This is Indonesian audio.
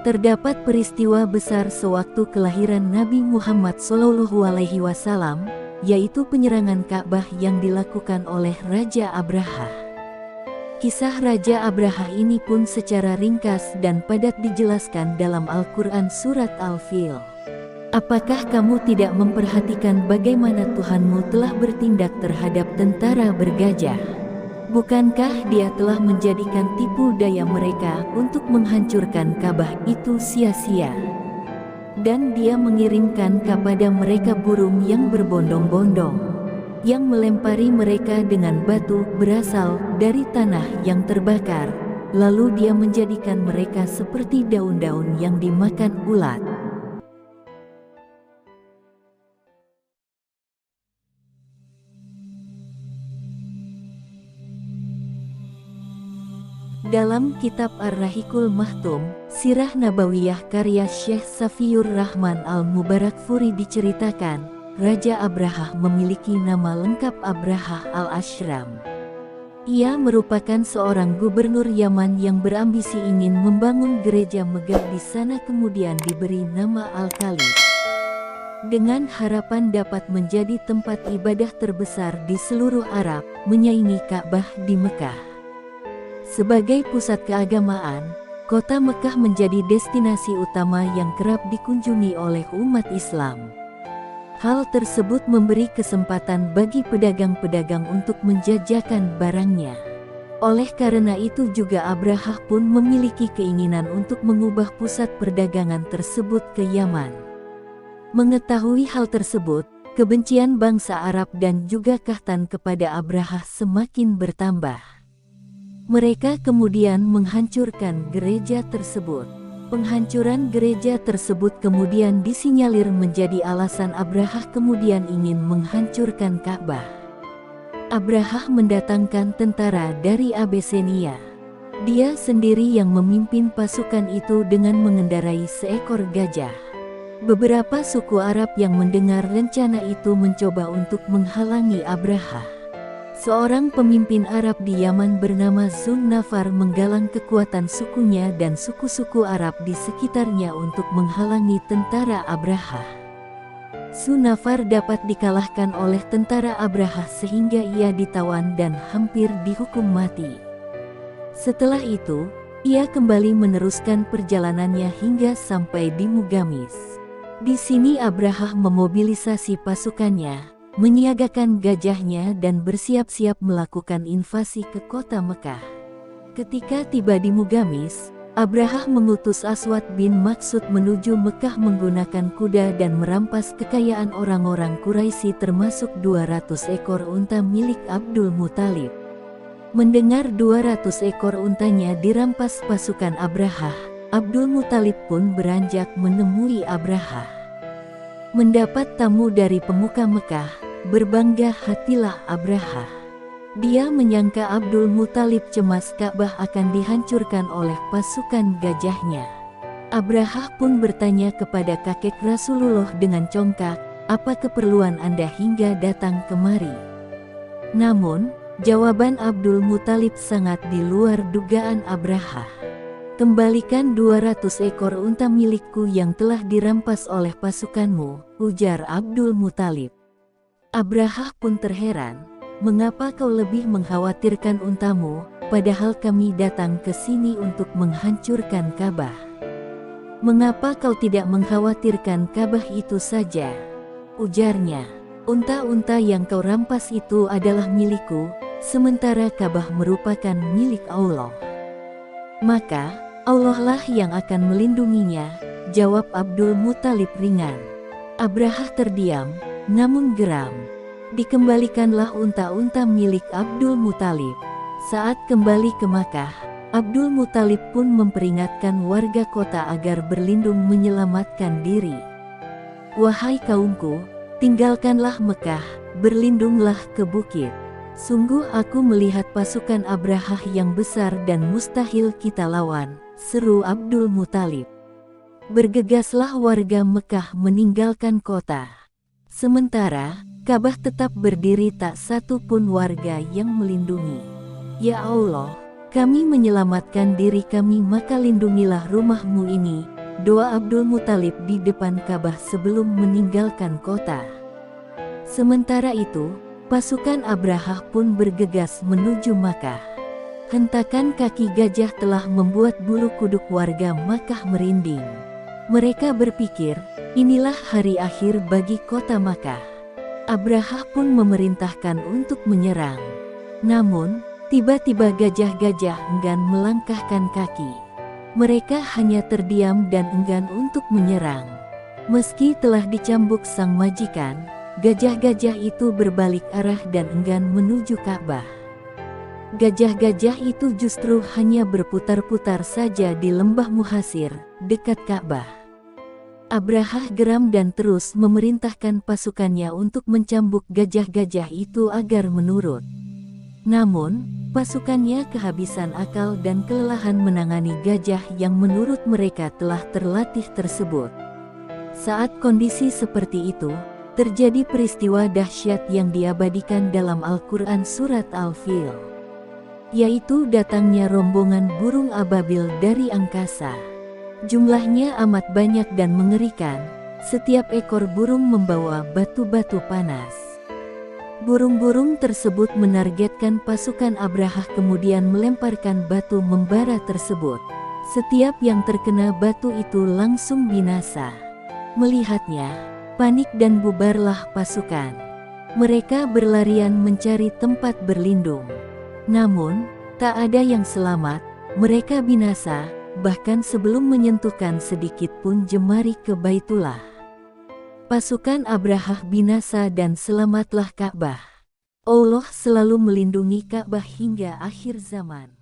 Terdapat peristiwa besar sewaktu kelahiran Nabi Muhammad SAW, yaitu penyerangan Ka'bah yang dilakukan oleh Raja Abraha. Kisah Raja Abraha ini pun secara ringkas dan padat dijelaskan dalam Al-Quran Surat Al-Fil. Apakah kamu tidak memperhatikan bagaimana Tuhanmu telah bertindak terhadap tentara bergajah? Bukankah Dia telah menjadikan tipu daya mereka untuk menghancurkan Ka'bah itu sia-sia? Dan Dia mengirimkan kepada mereka burung yang berbondong-bondong, yang melempari mereka dengan batu berasal dari tanah yang terbakar, lalu Dia menjadikan mereka seperti daun-daun yang dimakan ulat. Dalam kitab Ar-Rahiqul Mahtum, Sirah Nabawiyah karya Syekh Safiyur Rahman Al-Mubarakfuri diceritakan, Raja Abraha memiliki nama lengkap Abraha Al-Ashram. Ia merupakan seorang gubernur Yaman yang berambisi ingin membangun gereja megah di sana, kemudian diberi nama Al-Khalif, dengan harapan dapat menjadi tempat ibadah terbesar di seluruh Arab, menyaingi Ka'bah di Mekah. Sebagai pusat keagamaan, kota Mekah menjadi destinasi utama yang kerap dikunjungi oleh umat Islam. Hal tersebut memberi kesempatan bagi pedagang-pedagang untuk menjajakan barangnya. Oleh karena itu juga Abraha pun memiliki keinginan untuk mengubah pusat perdagangan tersebut ke Yaman. Mengetahui hal tersebut, kebencian bangsa Arab dan juga Kahtan kepada Abraha semakin bertambah. Mereka kemudian menghancurkan gereja tersebut. Penghancuran gereja tersebut kemudian disinyalir menjadi alasan Abraha kemudian ingin menghancurkan Ka'bah. Abraha mendatangkan tentara dari Abesenia. Dia sendiri yang memimpin pasukan itu dengan mengendarai seekor gajah. Beberapa suku Arab yang mendengar rencana itu mencoba untuk menghalangi Abraha. Seorang pemimpin Arab di Yaman bernama Zunnafar menggalang kekuatan sukunya dan suku-suku Arab di sekitarnya untuk menghalangi tentara Abraha. Zunnafar dapat dikalahkan oleh tentara Abraha sehingga ia ditawan dan hampir dihukum mati. Setelah itu, ia kembali meneruskan perjalanannya hingga sampai di Mugamis. Di sini Abraha memobilisasi pasukannya, menyiagakan gajahnya dan bersiap-siap melakukan invasi ke kota Mekah. Ketika tiba di Mugamis, Abraha mengutus Aswad bin Maksud menuju Mekah menggunakan kuda dan merampas kekayaan orang-orang Quraisy termasuk 200 ekor unta milik Abdul Muthalib. Mendengar 200 ekor untanya dirampas pasukan Abraha, Abdul Muthalib pun beranjak menemui Abraha. Mendapat tamu dari pemuka Mekah, berbangga hatilah Abraha. Dia menyangka Abdul Muthalib cemas Ka'bah akan dihancurkan oleh pasukan gajahnya. Abraha pun bertanya kepada kakek Rasulullah dengan congkak, "Apa keperluan Anda hingga datang kemari?" Namun, jawaban Abdul Muthalib sangat di luar dugaan Abraha. "Kembalikan 200 ekor unta milikku yang telah dirampas oleh pasukanmu," ujar Abdul Muthalib. Abraha pun terheran, "Mengapa kau lebih mengkhawatirkan untamu, padahal kami datang ke sini untuk menghancurkan Ka'bah? Mengapa kau tidak mengkhawatirkan Ka'bah itu saja?" ujarnya. "Unta-unta yang kau rampas itu adalah milikku, sementara Ka'bah merupakan milik Allah. Maka, Allah lah yang akan melindunginya," jawab Abdul Muthalib ringan. Abraha terdiam, namun geram. Dikembalikanlah unta-unta milik Abdul Muthalib. Saat kembali ke Makkah, Abdul Muthalib pun memperingatkan warga kota agar berlindung menyelamatkan diri. "Wahai kaumku, tinggalkanlah Mekah, berlindunglah ke bukit. Sungguh aku melihat pasukan Abraha yang besar dan mustahil kita lawan," seru Abdul Muthalib. Bergegaslah warga Mekah meninggalkan kota. Sementara, Ka'bah tetap berdiri, tak satu pun warga yang melindungi. "Ya Allah, kami menyelamatkan diri kami, maka lindungilah rumahmu ini," doa Abdul Muthalib di depan Ka'bah sebelum meninggalkan kota. Sementara itu, pasukan Abrahah pun bergegas menuju Makkah. Hentakan kaki gajah telah membuat bulu kuduk warga Makkah merinding. Mereka berpikir, inilah hari akhir bagi kota Makkah. Abrahah pun memerintahkan untuk menyerang. Namun, tiba-tiba gajah-gajah enggan melangkahkan kaki. Mereka hanya terdiam dan enggan untuk menyerang. Meski telah dicambuk sang majikan, gajah-gajah itu berbalik arah dan enggan menuju Ka'bah. Gajah-gajah itu justru hanya berputar-putar saja di lembah Muhasir, dekat Ka'bah. Abrahah geram dan terus memerintahkan pasukannya untuk mencambuk gajah-gajah itu agar menurut. Namun, pasukannya kehabisan akal dan kelelahan menangani gajah yang menurut mereka telah terlatih tersebut. Saat kondisi seperti itu, terjadi peristiwa dahsyat yang diabadikan dalam Al-Quran Surat Al-Fil, yaitu datangnya rombongan burung ababil dari angkasa. Jumlahnya amat banyak dan mengerikan, setiap ekor burung membawa batu-batu panas. Burung-burung tersebut menargetkan pasukan Abrahah kemudian melemparkan batu membara tersebut. Setiap yang terkena batu itu langsung binasa. Melihatnya, panik dan bubarlah pasukan. Mereka berlarian mencari tempat berlindung. Namun, tak ada yang selamat, mereka binasa, bahkan sebelum menyentuhkan sedikit pun jemari ke Baitullah. Pasukan Abrahah binasa dan selamatlah Ka'bah. Allah selalu melindungi Ka'bah hingga akhir zaman.